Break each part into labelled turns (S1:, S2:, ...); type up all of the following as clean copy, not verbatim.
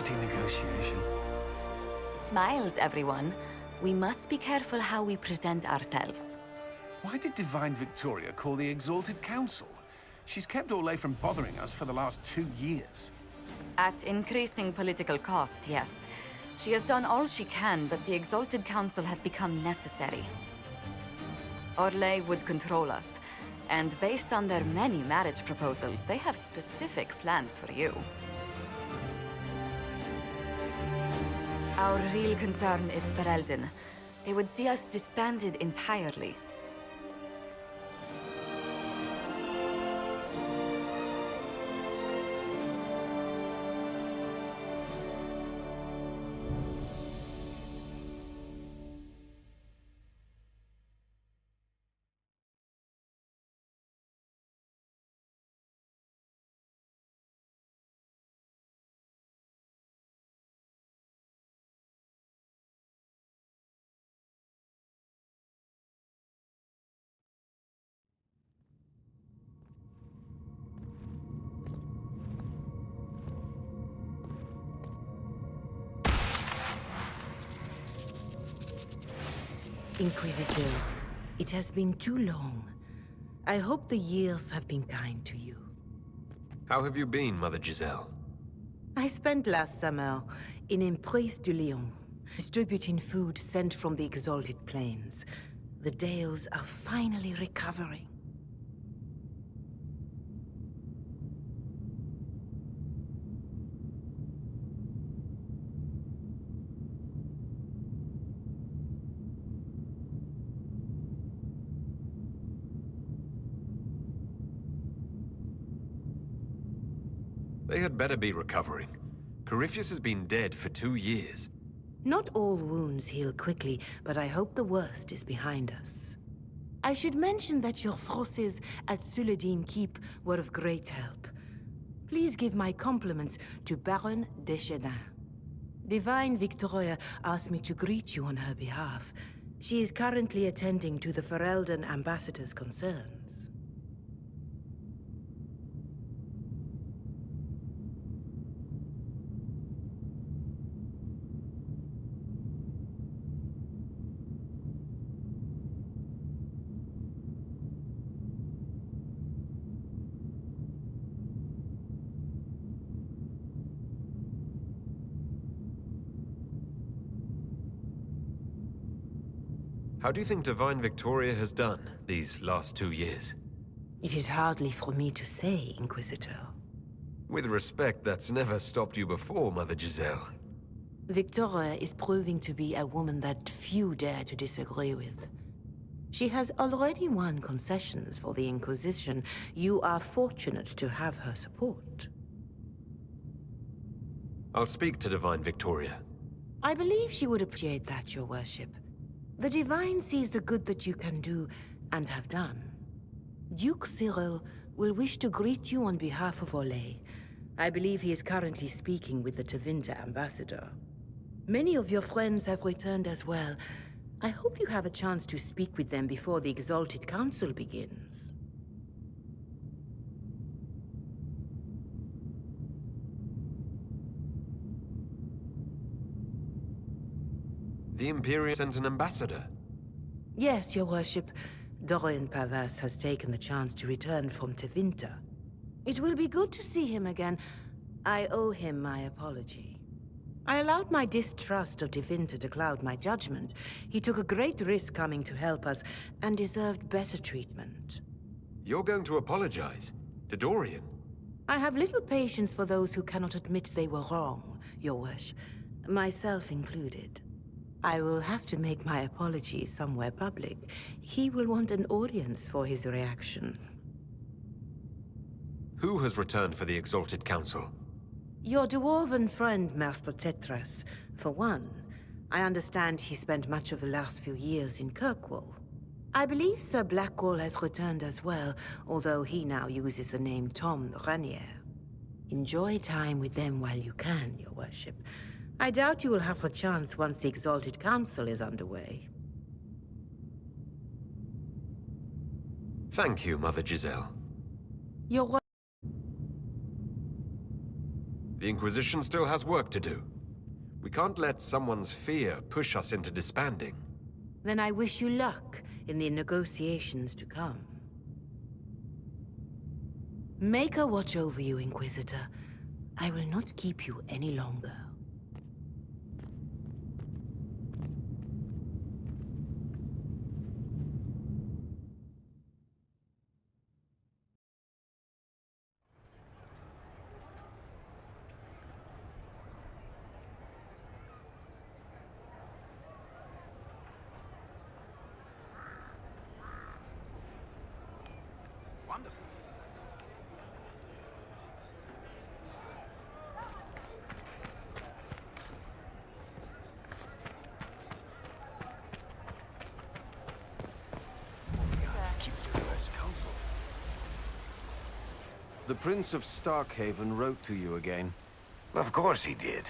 S1: party negotiation.
S2: Smiles, everyone. We must be careful how we present ourselves.
S1: Why did Divine Victoria call the Exalted Council? She's kept Orlais from bothering us for the last 2 years.
S2: At increasing political cost, yes. She has done all she can, but the Exalted Council has become necessary. Orlais would control us, and based on their many marriage proposals, they have specific plans for you. Our real concern is Ferelden. They would see us disbanded entirely.
S3: Inquisitor, it has been too long. I hope the years have been kind to you.
S4: How have you been, Mother Giselle?
S3: I spent last summer in Emprise de Lyon, distributing food sent from the Exalted Plains. The Dales are finally recovering.
S4: They had better be recovering. Corypheus has been dead for 2 years.
S3: Not all wounds heal quickly, but I hope the worst is behind us. I should mention that your forces at Suladin Keep were of great help. Please give my compliments to Baron Deschedin. Divine Victoria asked me to greet you on her behalf. She is currently attending to the Ferelden ambassador's concerns.
S4: How do you think Divine Victoria has done these last 2 years?
S3: It is hardly for me to say, Inquisitor.
S4: With respect, that's never stopped you before, Mother Giselle.
S3: Victoria is proving to be a woman that few dare to disagree with. She has already won concessions for the Inquisition. You are fortunate to have her support.
S4: I'll speak to Divine Victoria.
S3: I believe she would appreciate that, Your Worship. The Divine sees the good that you can do, and have done. Duke Cyril will wish to greet you on behalf of Orlais. I believe he is currently speaking with the Tevinter ambassador. Many of your friends have returned as well. I hope you have a chance to speak with them before the Exalted Council begins.
S4: The Imperium sent an ambassador.
S3: Yes, Your Worship. Dorian Pavas has taken the chance to return from Tevinter. It will be good to see him again. I owe him my apology. I allowed my distrust of Tevinter to cloud my judgment. He took a great risk coming to help us, and deserved better treatment.
S4: You're going to apologize? To Dorian?
S3: I have little patience for those who cannot admit they were wrong, Your Worship. Myself included. I will have to make my apologies somewhere public. He will want an audience for his reaction.
S4: Who has returned for the Exalted Council?
S3: Your dwarven friend, Master Tetras, for one. I understand he spent much of the last few years in Kirkwall. I believe Sir Blackwall has returned as well, although he now uses the name Tom Ranier. Enjoy time with them while you can, Your Worship. I doubt you will have the chance once the Exalted Council is underway.
S4: Thank you, Mother Giselle.
S3: Your
S4: The Inquisition still has work to do. We can't let someone's fear push us into disbanding.
S3: Then I wish you luck in the negotiations to come. Maker watch over you, Inquisitor. I will not keep you any longer.
S5: Wonderful.
S1: The Prince of Starkhaven wrote to you again.
S5: Of course he did.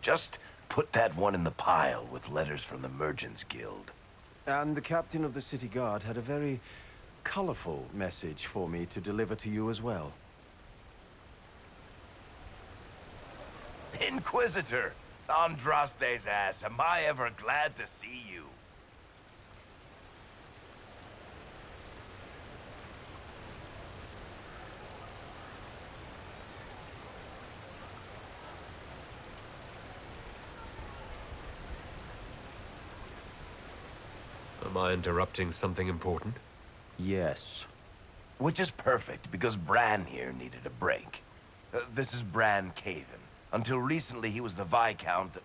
S5: Just put that one in the pile with letters from the Merchants Guild.
S1: And the captain of the city guard had a very colorful message for me to deliver to you as well.
S5: Inquisitor! Andraste's ass, am I ever glad to see you?
S4: Am I interrupting something important?
S1: Yes.
S5: Which is perfect, because Bran here needed a break. This is Bran Caven. Until recently, he was the Viscount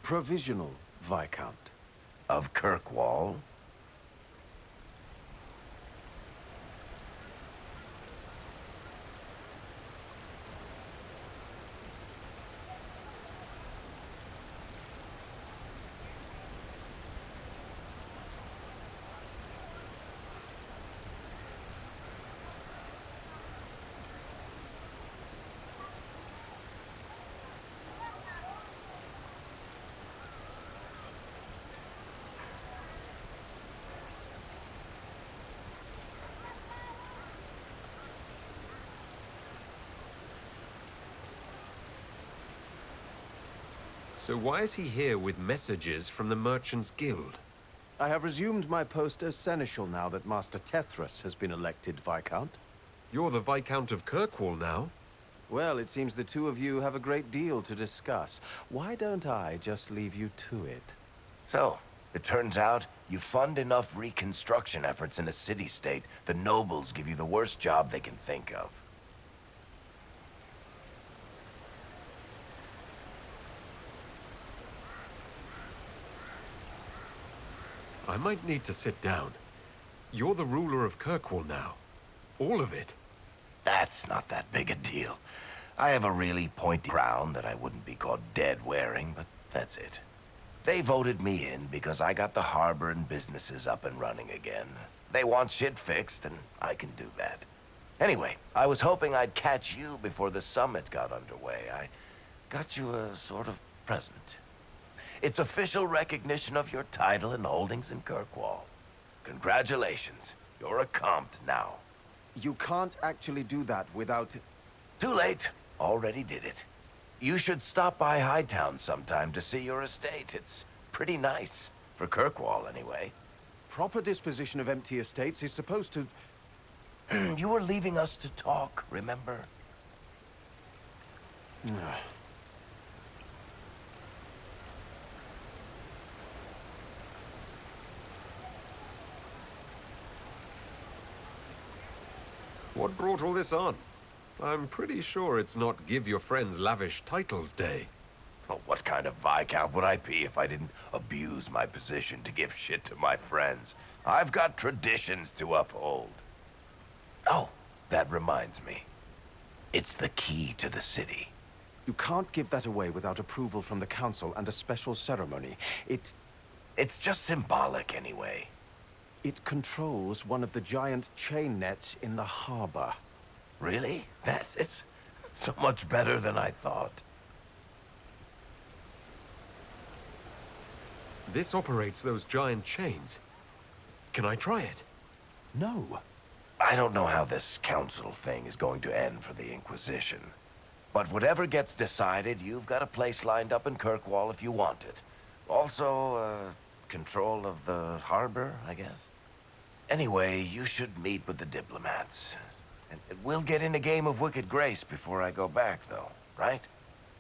S1: Provisional Viscount.
S5: of Kirkwall.
S4: So why is he here with messages from the Merchants Guild?
S1: I have resumed my post as Seneschal now that Master Tethras has been elected Viscount.
S4: You're the Viscount of Kirkwall now?
S1: Well, it seems the two of you have a great deal to discuss. Why don't I just leave you to it?
S5: So, it turns out, you fund enough reconstruction efforts in a city-state, the nobles give you the worst job they can think of.
S4: I might need to sit down. You're the ruler of Kirkwall now. All of it.
S5: That's not that big a deal. I have a really pointy crown that I wouldn't be caught dead wearing, but that's it. They voted me in because I got the harbor and businesses up and running again. They want shit fixed, and I can do that. Anyway, I was hoping I'd catch you before the summit got underway. I got you a sort of present. It's official recognition of your title and holdings in Kirkwall. Congratulations. You're a compt now.
S1: You can't actually do that without...
S5: Too late. Already did it. You should stop by Hightown sometime to see your estate. It's pretty nice. For Kirkwall, anyway.
S1: Proper disposition of empty estates is supposed to...
S5: You were leaving us to talk, remember?
S4: What brought all this on? I'm pretty sure it's not give your friends lavish titles day.
S5: Well, what kind of Viscount would I be if I didn't abuse my position to give shit to my friends? I've got traditions to uphold. Oh, that reminds me. It's the key to the city.
S1: You can't give that away without approval from the council and a special ceremony.
S5: It's just symbolic anyway.
S1: It controls one of the giant chain nets in the harbor.
S5: Really? That is so much better than I thought.
S4: This operates those giant chains. Can I try it?
S1: No.
S5: I don't know how this council thing is going to end for the Inquisition. But whatever gets decided, you've got a place lined up in Kirkwall if you want it. Also, control of the harbor, I guess. Anyway, you should meet with the diplomats. And we'll get in a game of Wicked Grace before I go back, though, right?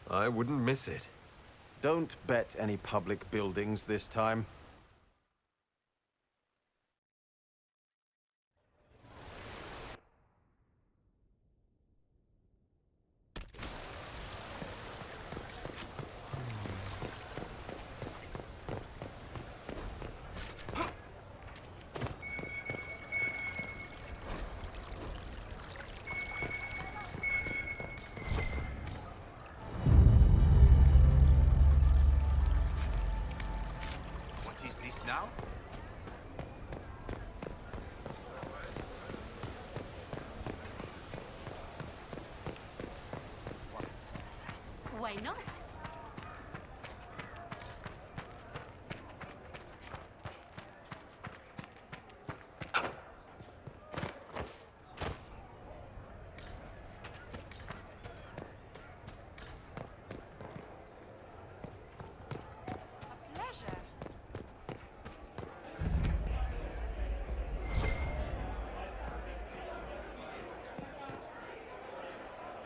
S4: I wouldn't miss it.
S6: Don't bet any public buildings this time.
S7: What is this now?
S2: Why not?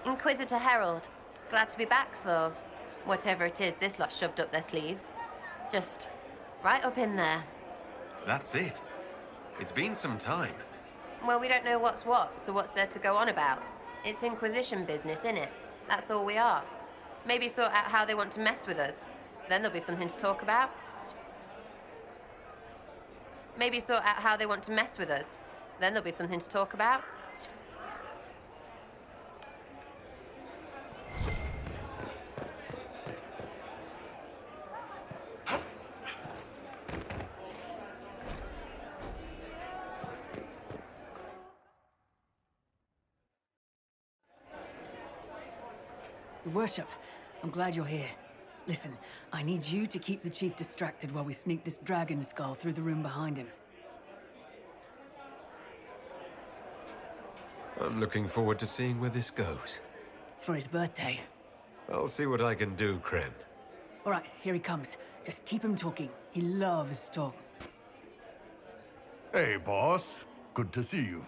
S8: Inquisitor Herald. Glad to be back for whatever it is this lot shoved up their sleeves. Just right up in there.
S4: That's it. It's been some time.
S8: Well, we don't know what's what, so what's there to go on about? It's Inquisition business, innit? That's all we are. Maybe sort out how they want to mess with us. Then there'll be something to talk about. Maybe sort out how they want to mess with us. Then there'll be something to talk about.
S9: Your Worship, I'm glad you're here. Listen, I need you to keep the Chief distracted while we sneak this dragon skull through the room behind him.
S4: I'm looking forward to seeing where this goes.
S9: It's for his birthday.
S4: I'll see what I can do, Krem.
S9: All right, here he comes. Just keep him talking. He loves talk.
S10: Hey, boss. Good to see you.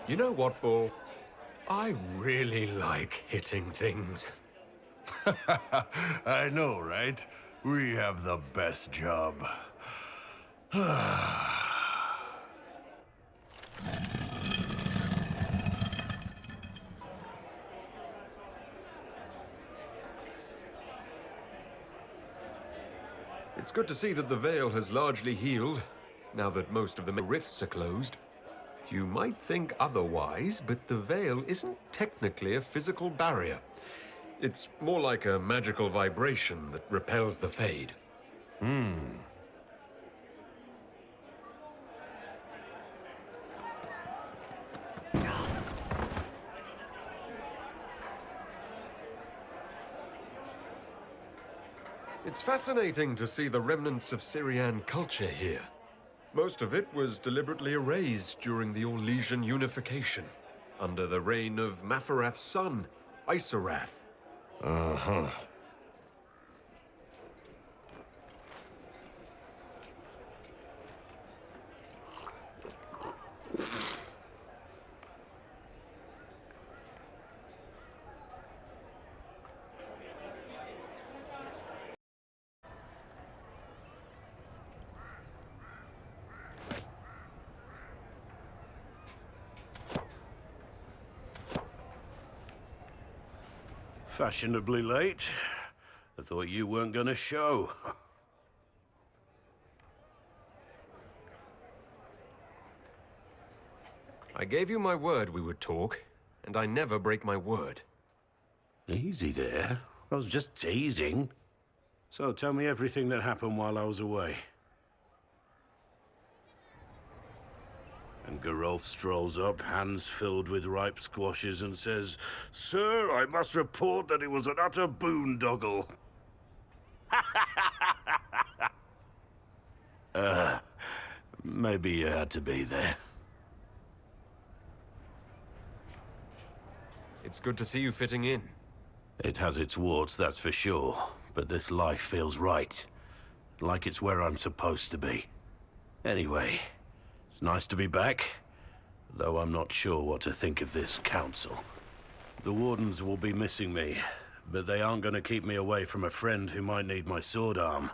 S4: You know what, Bull? I really like hitting things.
S10: I know, right? We have the best job.
S4: It's good to see that the Veil has largely healed, now that most of the rifts are closed. You might think otherwise, but the Veil isn't technically a physical barrier. It's more like a magical vibration that repels the Fade. It's fascinating to see the remnants of Syrian culture here. Most of it was deliberately erased during the Orlesian unification, under the reign of Mafarath's son, Isarath.
S10: Uh-huh. Fashionably late. I thought you weren't gonna show.
S4: I gave you my word we would talk, and I never break my word.
S10: Easy there. I was just teasing. So tell me everything that happened while I was away. And Geralf strolls up, hands filled with ripe squashes, and says, "Sir, I must report that it was an utter boondoggle." Maybe you had to be there.
S4: It's good to see you fitting in.
S10: It has its warts, that's for sure, but this life feels right. Like it's where I'm supposed to be. Anyway, it's nice to be back, though I'm not sure what to think of this council. The Wardens will be missing me, but they aren't going to keep me away from a friend who might need my sword arm.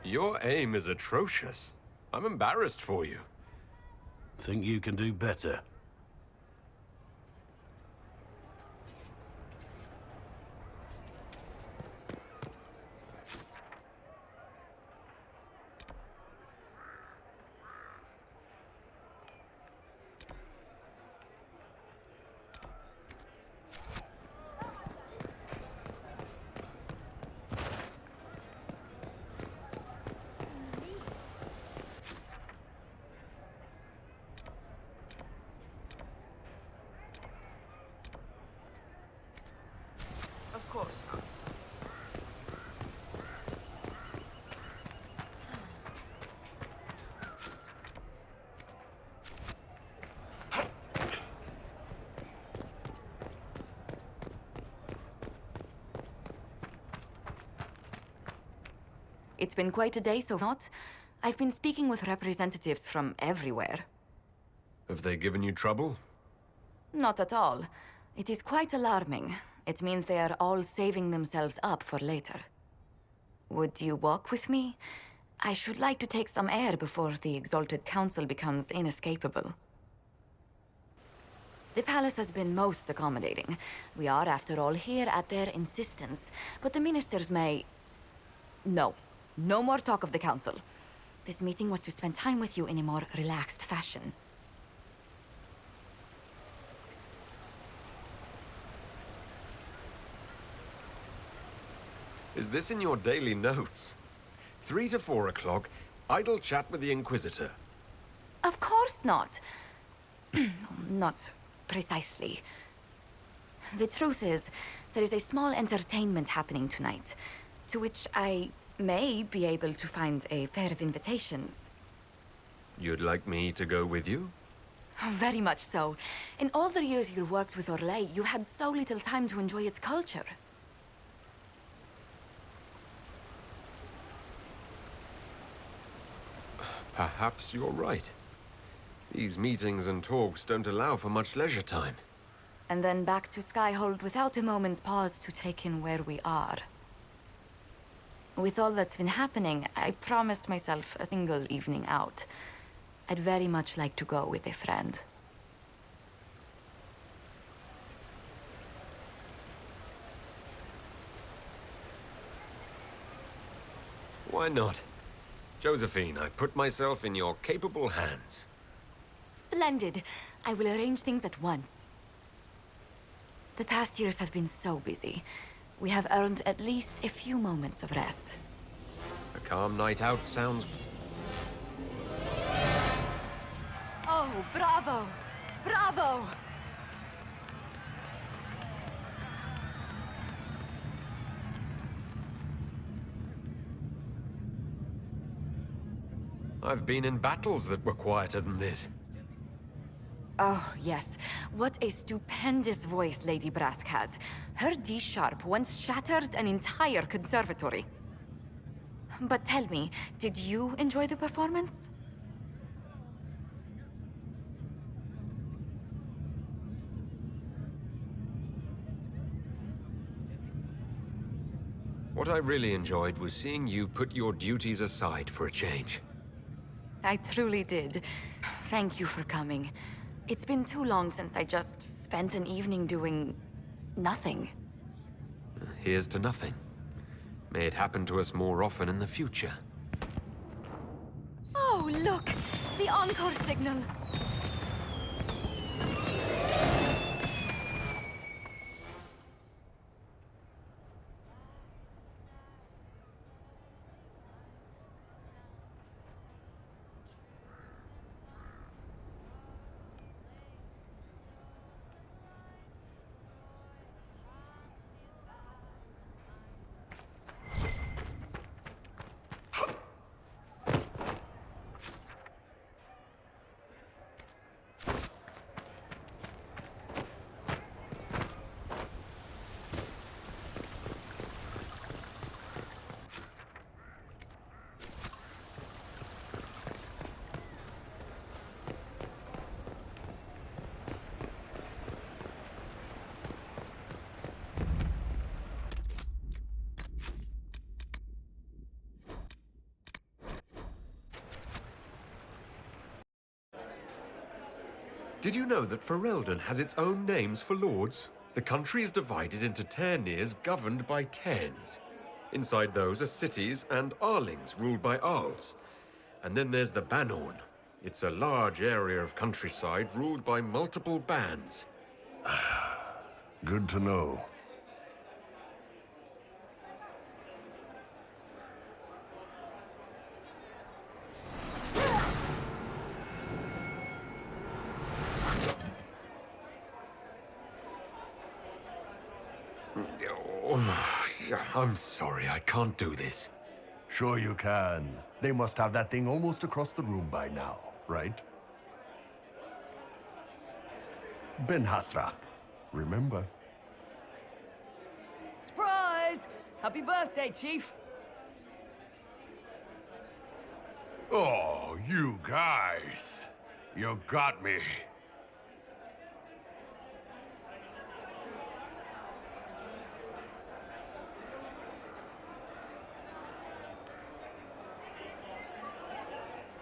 S4: Your aim is atrocious. I'm embarrassed for you.
S10: Think you can do better?
S2: Of course not. It's been quite a day so far. I've been speaking with representatives from everywhere.
S4: Have they given you trouble?
S2: Not at all. It is quite alarming. It means they are all saving themselves up for later. Would you walk with me? I should like to take some air before the Exalted Council becomes inescapable. The palace has been most accommodating. We are, after all, here at their insistence. But the ministers may... No. No more talk of the council. This meeting was to spend time with you in a more relaxed fashion.
S4: Is this in your daily notes? 3 to 4 o'clock, idle chat with the Inquisitor.
S2: Of course not. Not precisely. The truth is, there is a small entertainment happening tonight, to which I may be able to find a pair of invitations.
S4: You'd like me to go with you?
S2: Very much so. In all the years you worked with Orlais, you had so little time to enjoy its culture.
S4: Perhaps you're right. These meetings and talks don't allow for much leisure time.
S2: And then back to Skyhold without a moment's pause to take in where we are. With all that's been happening, I promised myself a single evening out. I'd very much like to go with a friend.
S4: Why not? Josephine, I put myself in your capable hands.
S2: Splendid! I will arrange things at once. The past years have been so busy. We have earned at least a few moments of rest.
S4: A calm night out sounds...
S2: Oh, bravo! Bravo!
S4: I've been in battles that were quieter than this.
S2: Oh, yes. What a stupendous voice Lady Brask has. Her D-sharp once shattered an entire conservatory. But tell me, did you enjoy the performance?
S4: What I really enjoyed was seeing you put your duties aside for a change.
S2: I truly did. Thank you for coming. It's been too long since I just spent an evening doing... nothing.
S4: Here's to nothing. May it happen to us more often in the future.
S2: Oh, look! The encore signal!
S4: Did you know that Ferelden has its own names for lords? The country is divided into Ternirs governed by Terns. Inside those are cities and Arlings ruled by Arls. And then there's the Banorn. It's a large area of countryside ruled by multiple bands.
S10: Good to know.
S4: I'm sorry, I can't do this.
S10: Sure you can. They must have that thing almost across the room by now, right? Ben Hasra, remember?
S9: Surprise! Happy birthday, Chief!
S10: Oh, you guys. You got me.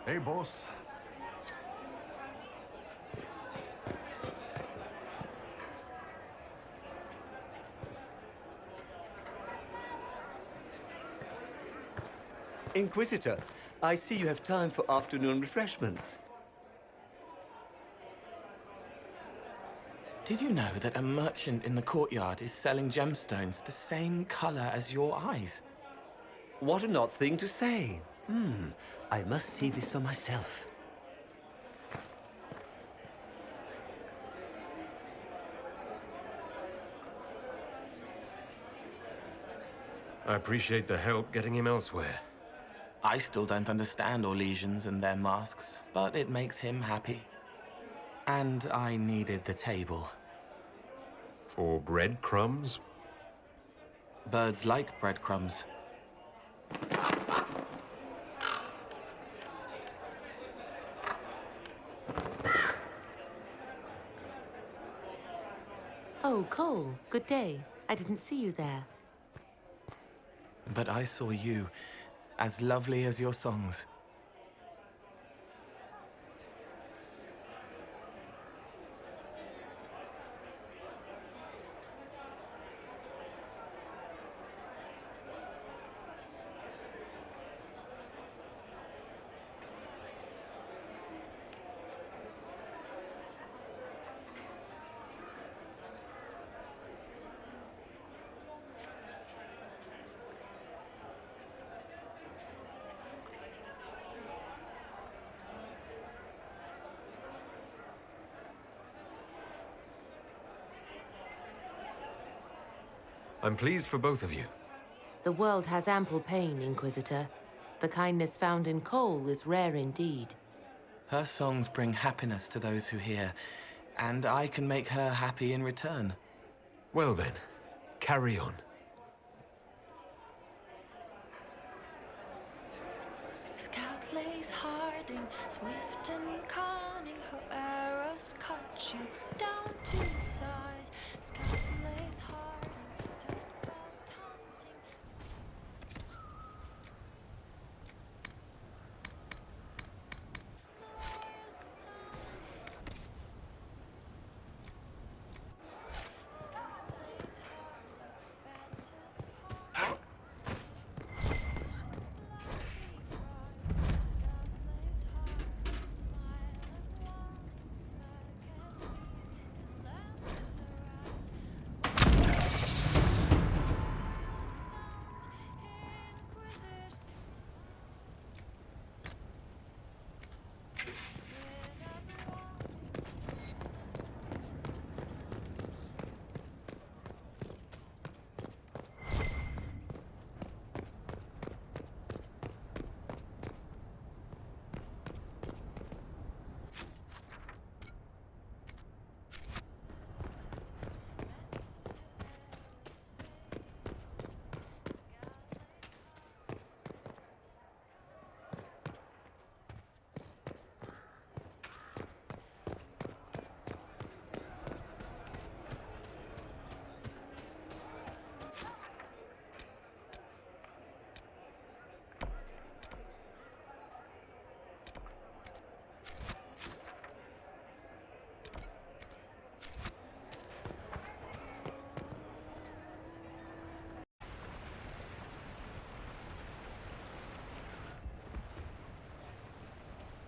S10: Hey, boss.
S7: Inquisitor, I see you have time for afternoon refreshments.
S11: Did you know that a merchant in the courtyard is selling gemstones the same color as your eyes?
S7: What an odd thing to say. I must see this for myself.
S4: I appreciate the help getting him elsewhere.
S11: I still don't understand Orlesians and their masks, but it makes him happy. And I needed the table.
S4: For breadcrumbs?
S11: Birds like breadcrumbs.
S3: Oh, Cole, good day. I didn't see you there.
S11: But I saw you, as lovely as your songs.
S4: I'm pleased for both of you.
S3: The world has ample pain, Inquisitor. The kindness found in Cole is rare indeed.
S11: Her songs bring happiness to those who hear, and I can make her happy in return.
S4: Well then, carry on.
S12: Scout lays Harding, swift and cunning, her arrows cut you down to size. Scout lays Harding, don't about hunting. Scout lays Harding, batters hard.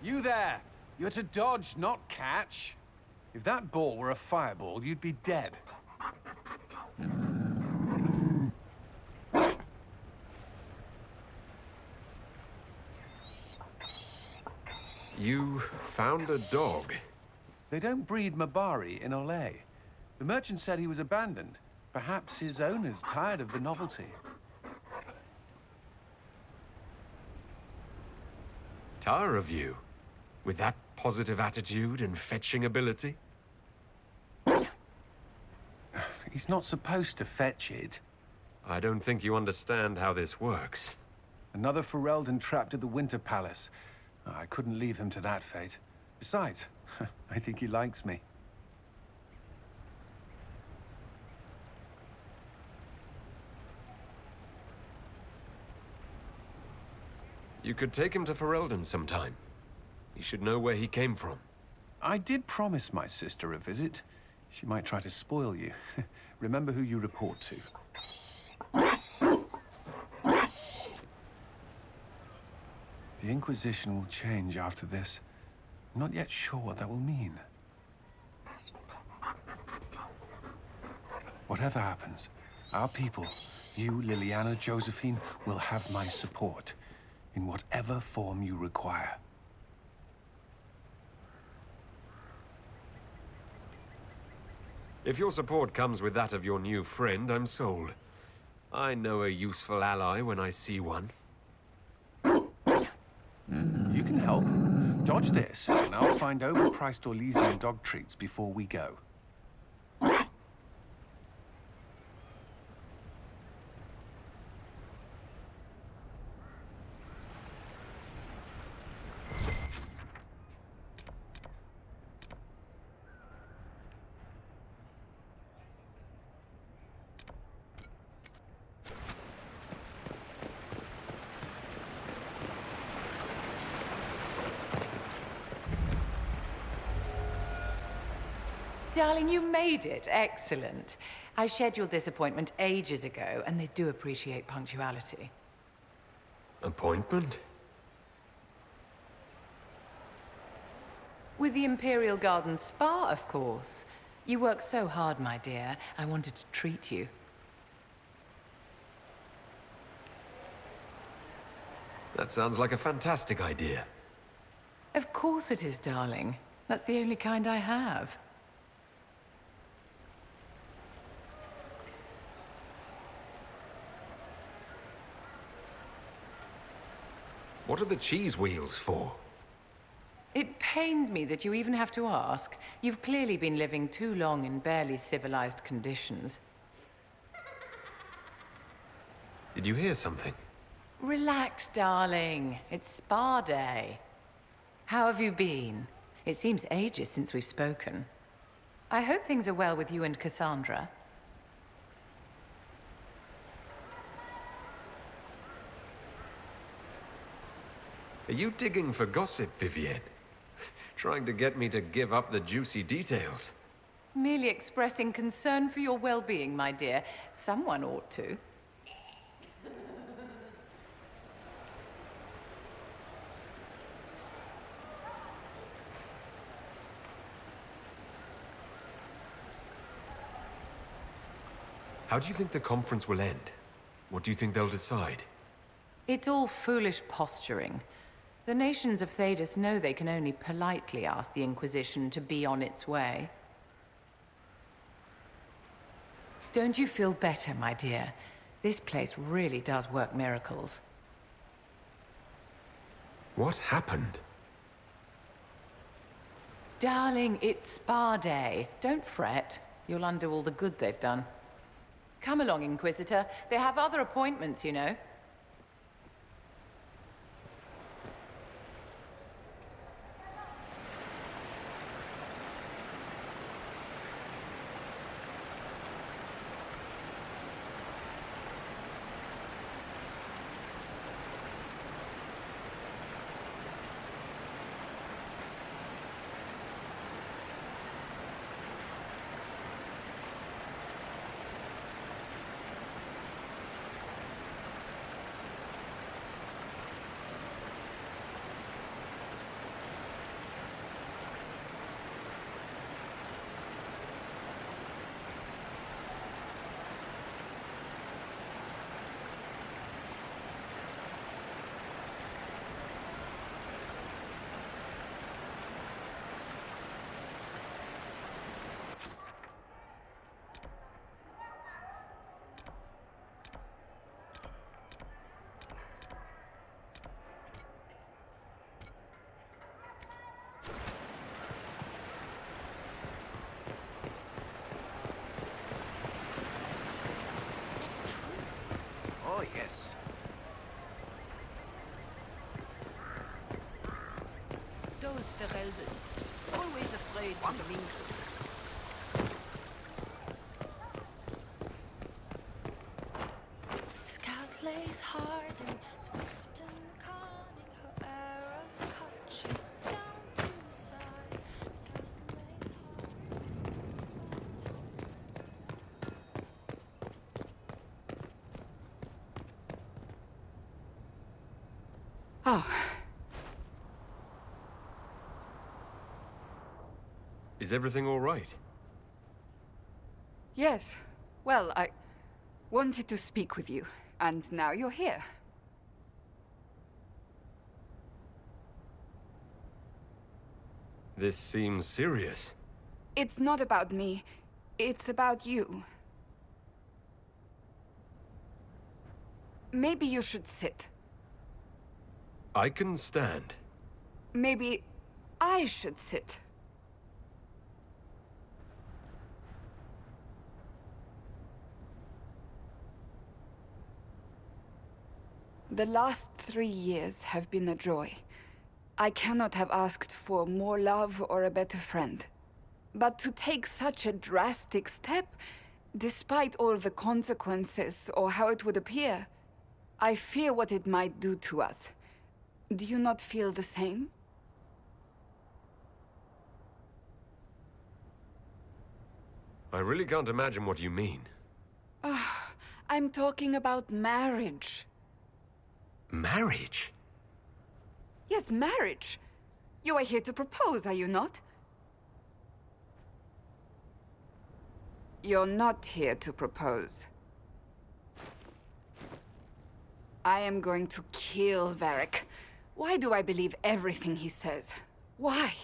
S1: You there! You're to dodge, not catch. If that ball were a fireball, you'd be dead.
S4: You found a dog?
S1: They don't breed Mabari in Olay. The merchant said he was abandoned. Perhaps his owner's tired of the novelty.
S4: Tire of you? With that positive attitude and fetching ability?
S1: He's not supposed to fetch it.
S4: I don't think you understand how this works.
S1: Another Ferelden trapped at the Winter Palace. I couldn't leave him to that fate. Besides, I think he likes me.
S4: You could take him to Ferelden sometime. He should know where he came from.
S1: I did promise my sister a visit. She might try to spoil you. Remember who you report to. The Inquisition will change after this. I'm not yet sure what that will mean. Whatever happens, our people, you, Liliana, Josephine, will have my support. In whatever form you require.
S4: If your support comes with that of your new friend, I'm sold. I know a useful ally when I see one.
S1: You can help. Dodge this, and I'll find overpriced Orlesian dog treats before we go.
S13: Darling, you made it. Excellent. I scheduled this appointment ages ago, and they do appreciate punctuality.
S4: Appointment?
S13: With the Imperial Garden Spa, of course. You work so hard, my dear. I wanted to treat you.
S4: That sounds like a fantastic idea.
S13: Of course it is, darling. That's the only kind I have.
S4: What are the cheese wheels for?
S13: It pains me that you even have to ask. You've clearly been living too long in barely civilized conditions.
S4: Did you hear something?
S13: Relax, darling. It's spa day. How have you been? It seems ages since we've spoken. I hope things are well with you and Cassandra.
S4: Are you digging for gossip, Vivienne? Trying to get me to give up the juicy details?
S13: Merely expressing concern for your well-being, my dear. Someone ought to.
S4: How do you think the conference will end? What do you think they'll decide?
S13: It's all foolish posturing. The nations of Thedas know they can only politely ask the Inquisition to be on its way. Don't you feel better, my dear? This place really does work miracles.
S4: What happened?
S13: Darling, it's spa day. Don't fret. You'll undo all the good they've done. Come along, Inquisitor. They have other appointments, you know.
S5: Yes.
S14: Those Fereldas, always afraid to mingle.
S12: Scout lays hard and swift and cunning, her arrows cut you down to size. Scout lays
S13: Oh.
S4: Is everything all right?
S13: Yes. Well, I wanted to speak with you, and now you're here.
S4: This seems serious.
S13: It's not about me. It's about you. Maybe you should sit.
S4: I can stand.
S13: Maybe I should sit. The last 3 years have been a joy. I cannot have asked for more love or a better friend. But to take such a drastic step, despite all the consequences or how it would appear, I fear what it might do to us. Do you not feel the same?
S4: I really can't imagine what you mean.
S13: I'm talking about marriage.
S4: Marriage?
S13: Yes, marriage. You are here to propose, are you not? You're not here to propose. I am going to kill Varric. Why do I believe everything he says? Why?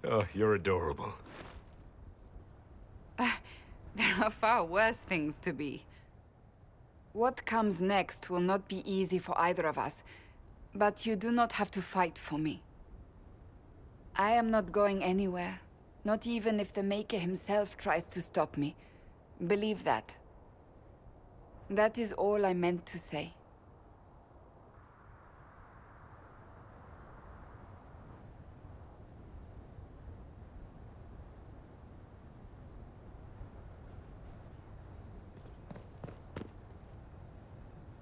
S4: Oh, you're adorable.
S13: There are far worse things to be. What comes next will not be easy for either of us, but you do not have to fight for me. I am not going anywhere, not even if the Maker himself tries to stop me. Believe that. That is all I meant to say.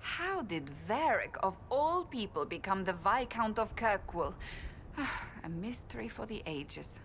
S13: How did Varric, of all people, become the Viscount of Kirkwall? A mystery for the ages.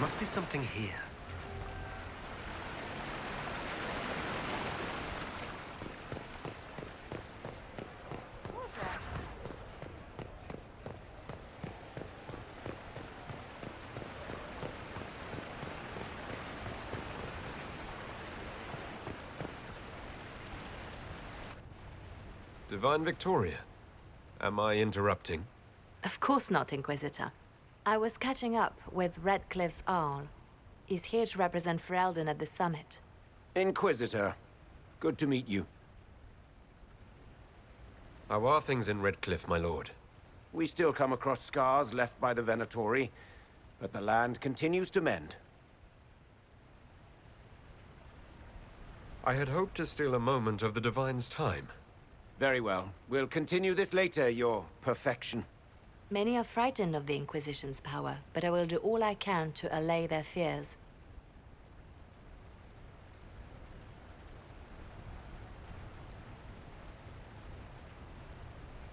S4: must be something here. Divine Victoria, am I interrupting?
S15: Of course not, Inquisitor. I was catching up with Redcliffe's Arl. He's here to represent Ferelden at the summit.
S6: Inquisitor, good to meet you.
S4: How are things in Redcliffe, my lord?
S6: We still come across scars left by the Venatori, but the land continues to mend.
S4: I had hoped to steal a moment of the Divine's time.
S6: Very well. We'll continue this later, your perfection.
S15: Many are frightened of the Inquisition's power, but I will do all I can to allay their fears.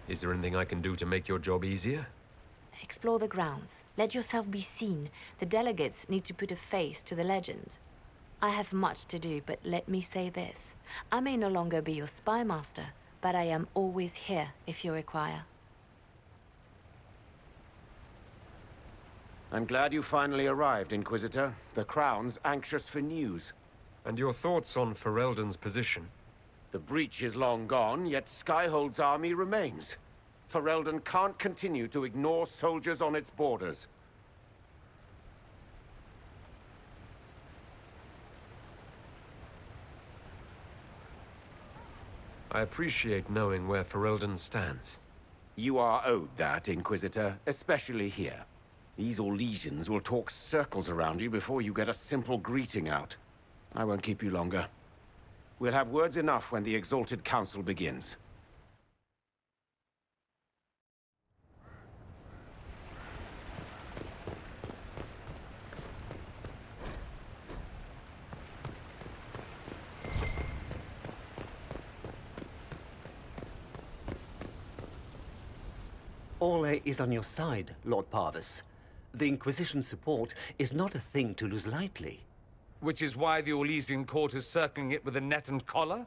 S4: Is there anything I can do to make your job easier?
S15: Explore the grounds. Let yourself be seen. The delegates need to put a face to the legend. I have much to do, but let me say this. I may no longer be your spy master, but I am always here if you require.
S6: I'm glad you finally arrived, Inquisitor. The Crown's anxious for news.
S4: And your thoughts on Ferelden's position?
S6: The breach is long gone, yet Skyhold's army remains. Ferelden can't continue to ignore soldiers on its borders.
S4: I appreciate knowing where Ferelden stands.
S6: You are owed that, Inquisitor, especially here. These Orlesians will talk circles around you before you get a simple greeting out. I won't keep you longer. We'll have words enough when the Exalted Council begins.
S7: Orlais is on your side, Lord Parvis. The Inquisition's support is not a thing to lose lightly.
S16: Which is why the Orlesian court is circling it with a net and collar?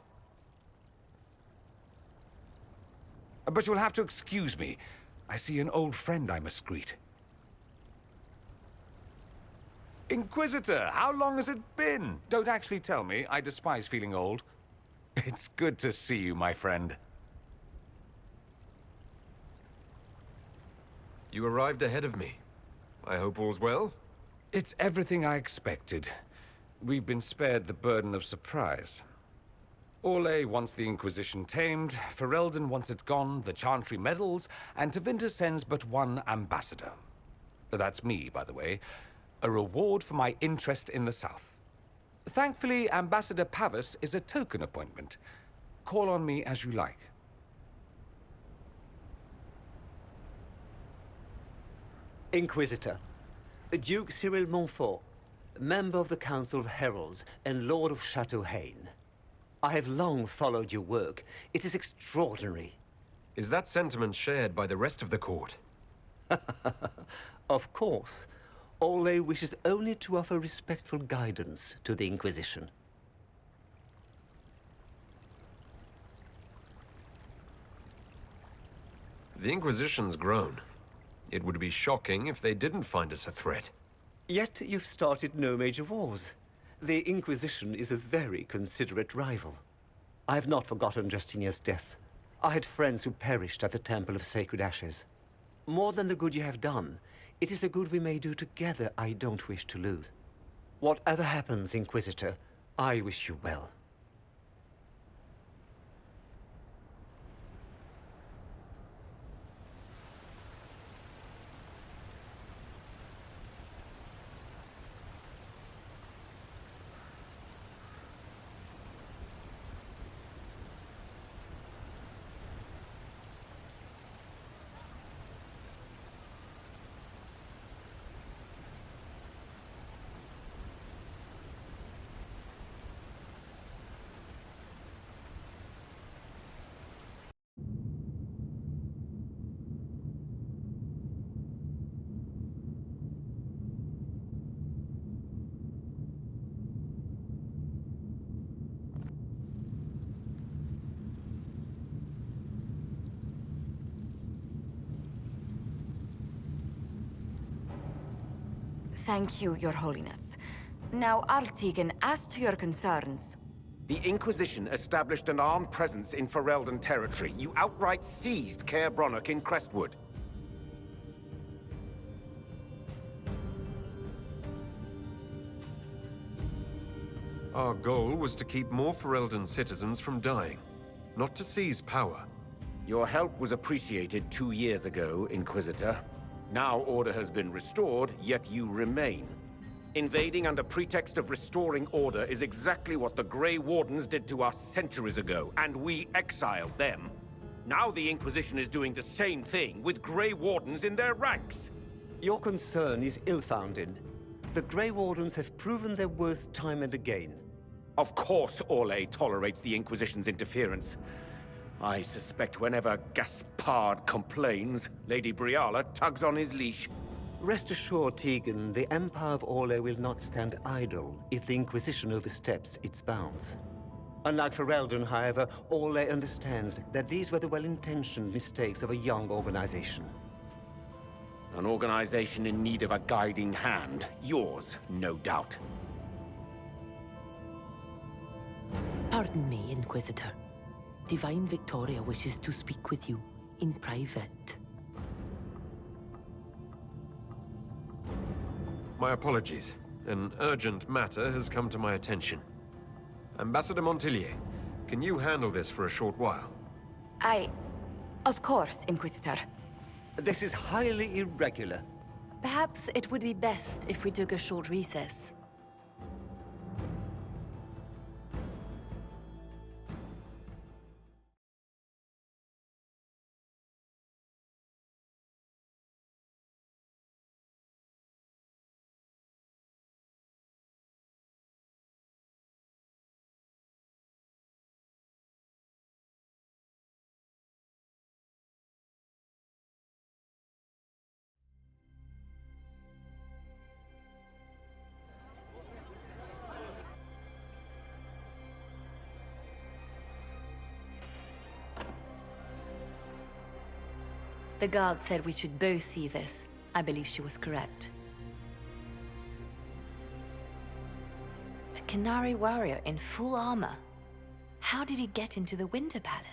S16: But you'll have to excuse me. I see an old friend I must greet. Inquisitor, how long has it been? Don't actually tell me. I despise feeling old. It's good to see you, my friend.
S4: You arrived ahead of me. I hope all's well?
S16: It's everything I expected. We've been spared the burden of surprise. Orlais wants the Inquisition tamed, Ferelden wants it gone, the Chantry meddles, and Tevinter sends but one ambassador. That's me, by the way. A reward for my interest in the South. Thankfully, Ambassador Pavis is a token appointment. Call on me as you like.
S7: Inquisitor, Duke Cyril Montfort, member of the Council of Heralds and Lord of Chateau Haine. I have long followed your work. It is extraordinary.
S4: Is that sentiment shared by the rest of the court?
S7: Of course. Orlais wishes only to offer respectful guidance to the Inquisition.
S4: The Inquisition's grown. It would be shocking if they didn't find us a threat.
S7: Yet you've started no major wars. The Inquisition is a very considerate rival. I have not forgotten Justinia's death. I had friends who perished at the Temple of Sacred Ashes. More than the good you have done, it is the good we may do together I don't wish to lose. Whatever happens, Inquisitor, I wish you well.
S2: Thank you, Your Holiness. Now, Artigan, as to your concerns...
S6: The Inquisition established an armed presence in Ferelden territory. You outright seized Caer Bronach in Crestwood.
S4: Our goal was to keep more Ferelden citizens from dying, not to seize power.
S6: Your help was appreciated 2 years ago, Inquisitor. Now order has been restored, yet you remain. Invading under pretext of restoring order is exactly what the Grey Wardens did to us centuries ago, and we exiled them. Now the Inquisition is doing the same thing with Grey Wardens in their ranks.
S7: Your concern is ill-founded. The Grey Wardens have proven their worth time and again.
S6: Of course Orlais tolerates the Inquisition's interference. I suspect whenever Gaspard complains, Lady Briala tugs on his leash.
S7: Rest assured, Tegan, the Empire of Orlais will not stand idle if the Inquisition oversteps its bounds. Unlike Ferelden, however, Orlais understands that these were the well-intentioned mistakes of a young organization.
S6: An organization in need of a guiding hand. Yours, no doubt.
S3: Pardon me, Inquisitor. Divine Victoria wishes to speak with you in private.
S4: My apologies. An urgent matter has come to my attention. Ambassador Montillier, can you handle this for a short while?
S2: Of course, Inquisitor.
S7: This is highly irregular.
S15: Perhaps it would be best if we took a short recess. The guard said we should both see this. I believe she was correct. A Canary warrior in full armor. How did he get into the Winter Palace?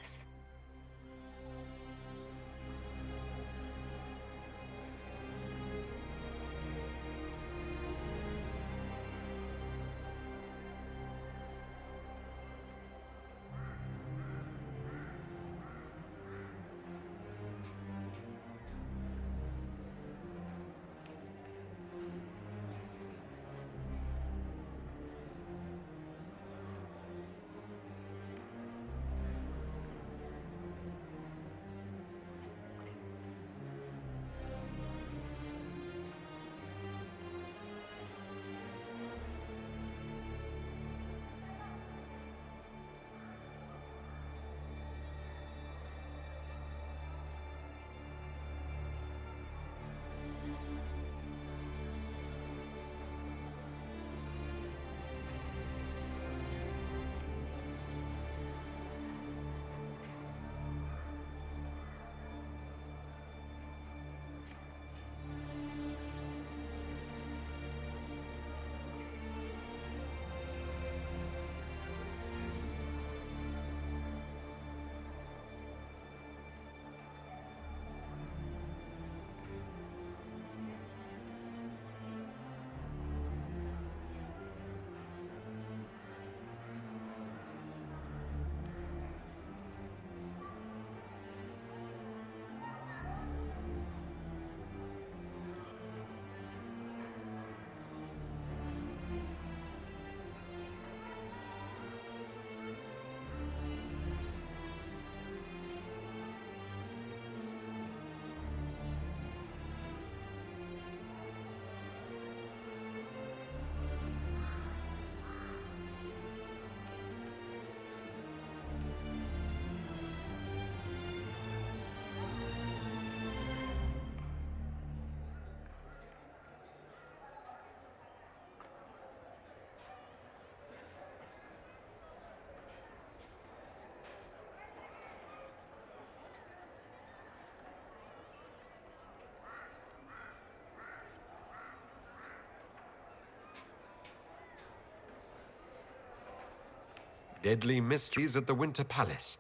S4: Deadly mysteries at the Winter Palace.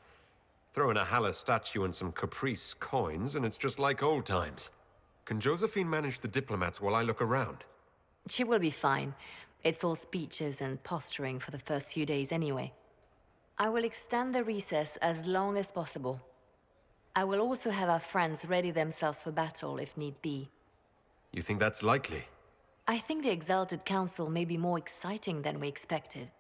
S4: Throw in a Halla statue and some Caprice coins, and it's just like old times. Can Josephine manage the diplomats while I look around?
S15: She will be fine. It's all speeches and posturing for the first few days anyway. I will extend the recess as long as possible. I will also have our friends ready themselves for battle if need be.
S4: You think that's likely?
S15: I think the Exalted Council may be more exciting than we expected.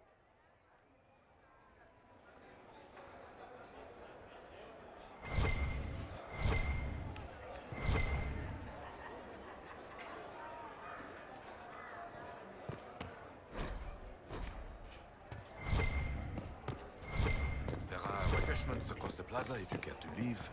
S17: There are refreshments across the plaza if you care to leave.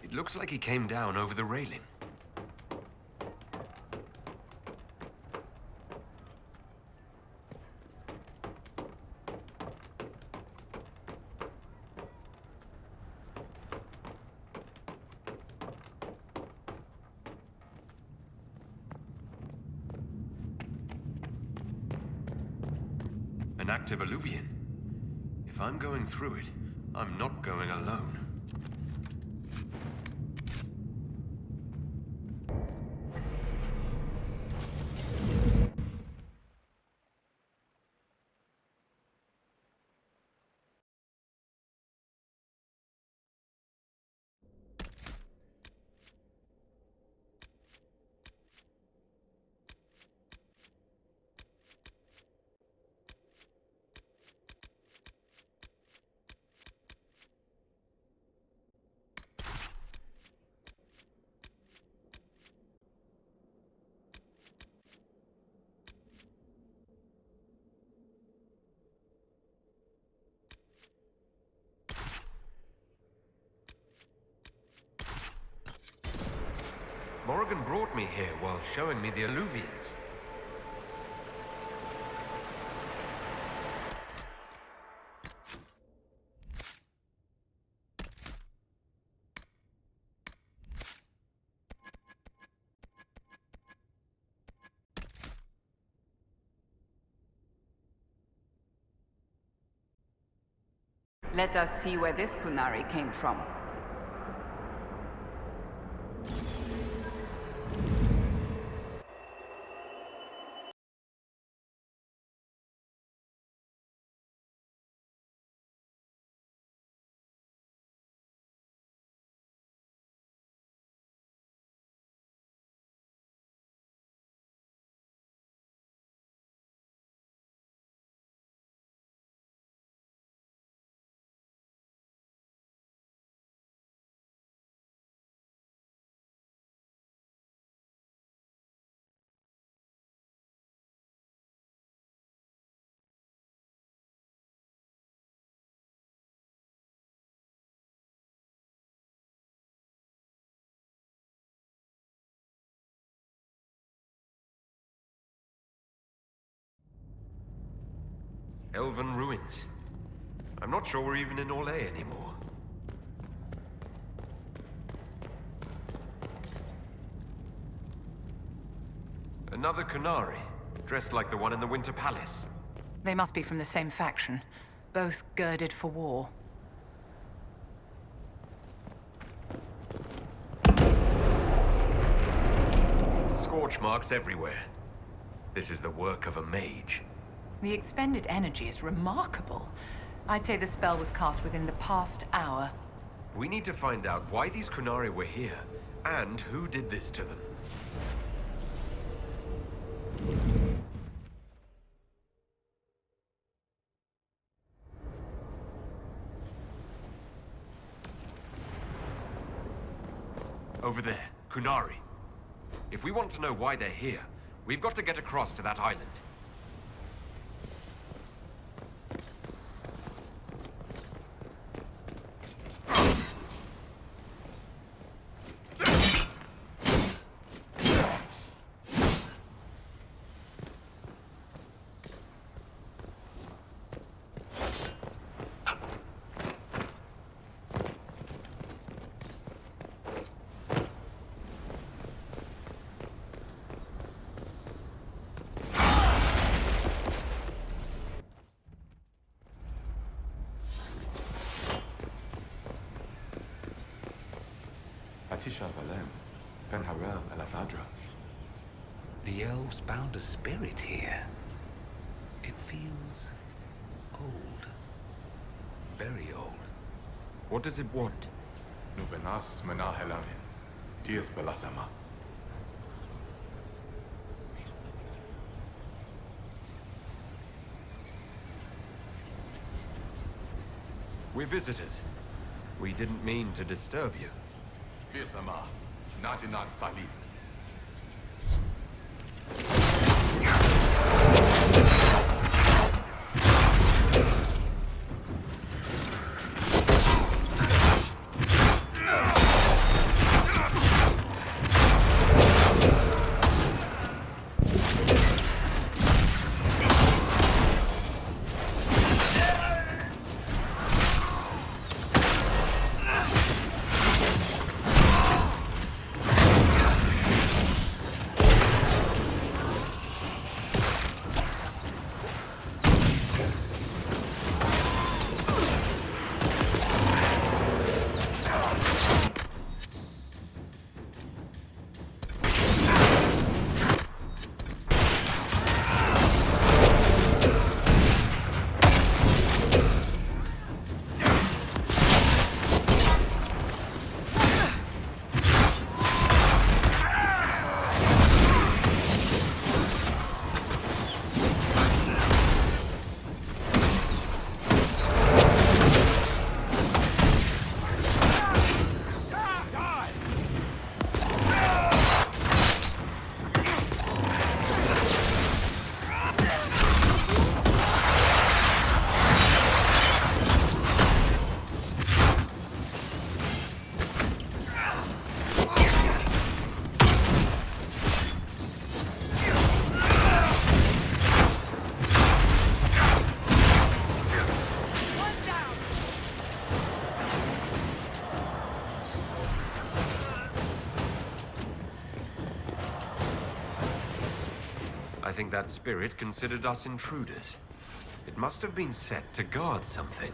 S4: It looks like he came down over the railing. An active alluvian. If I'm going through it, I'm not going alone. Morrigan brought me here while showing me the alluvians.
S13: Let us see where this Kunari came from.
S4: Elven ruins. I'm not sure we're even in Orlais anymore. Another Kunari, dressed like the one in the Winter Palace.
S14: They must be from the same faction, both girded for war.
S4: Scorch marks everywhere. This is the work of a mage.
S14: The expended energy is remarkable. I'd say the spell was cast within the past hour.
S4: We need to find out why these Kunari were here, and who did this to them. Over there, Kunari. If we want to know why they're here, we've got to get across to that island.
S17: Atisha Valen, Ben Harel Elavadra.
S16: The elves bound a spirit here. It feels old. Very old.
S4: What does it want?
S17: Nuvenas Menahelamin, Dieth Belasama.
S4: We're visitors. We didn't mean to disturb you.
S17: Viethama, Nadinan Salib.
S4: I think that spirit considered us intruders. It must have been set to guard something.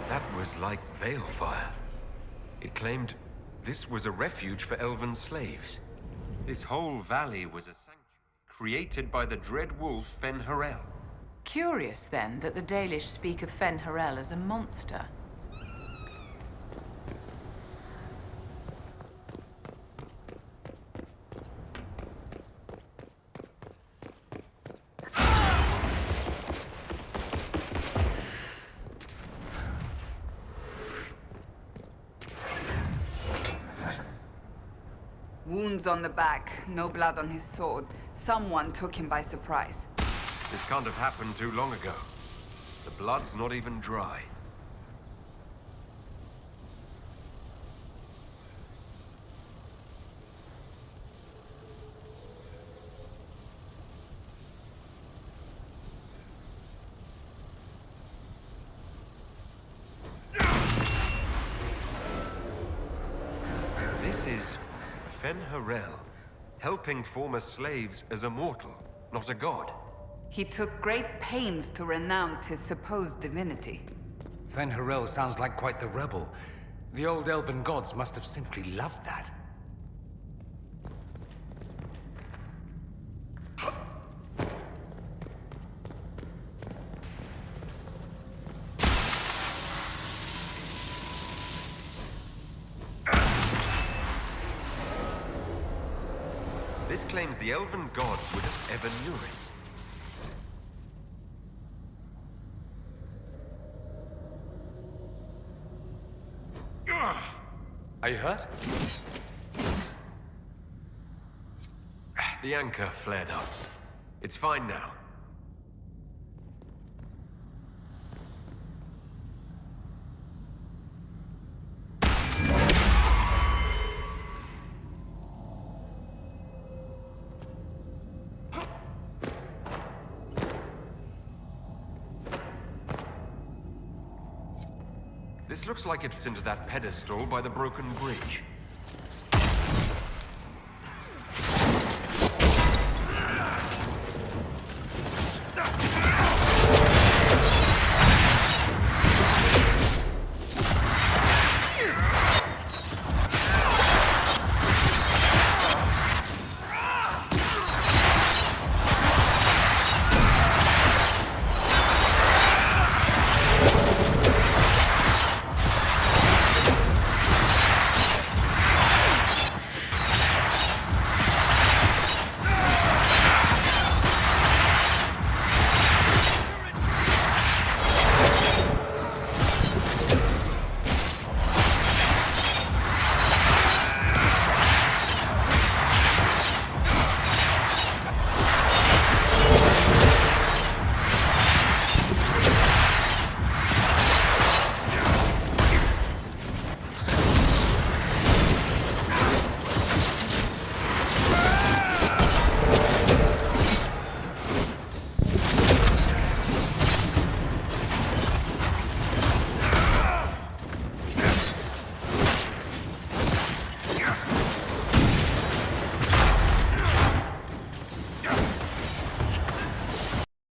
S4: That was like Veilfire. It claimed this was a refuge for elven slaves. This whole valley was a sanctuary created by the dread wolf Fen Harel.
S14: Curious, then, that the Dalish speak of Fen Harel as a monster.
S13: Wounds on the back, no blood on his sword. Someone took him by surprise.
S4: This can't have happened too long ago. The blood's not even dry. This is Fen Harel, helping former slaves as a mortal, not a god.
S13: He took great pains to renounce his supposed divinity.
S16: Fen Harel sounds like quite the rebel. The old elven gods must have simply loved that.
S4: This claims the elven gods were just Evan Nuris.
S16: Are you hurt?
S4: The anchor flared up. It's fine now. This looks like it fits into that pedestal by the broken bridge.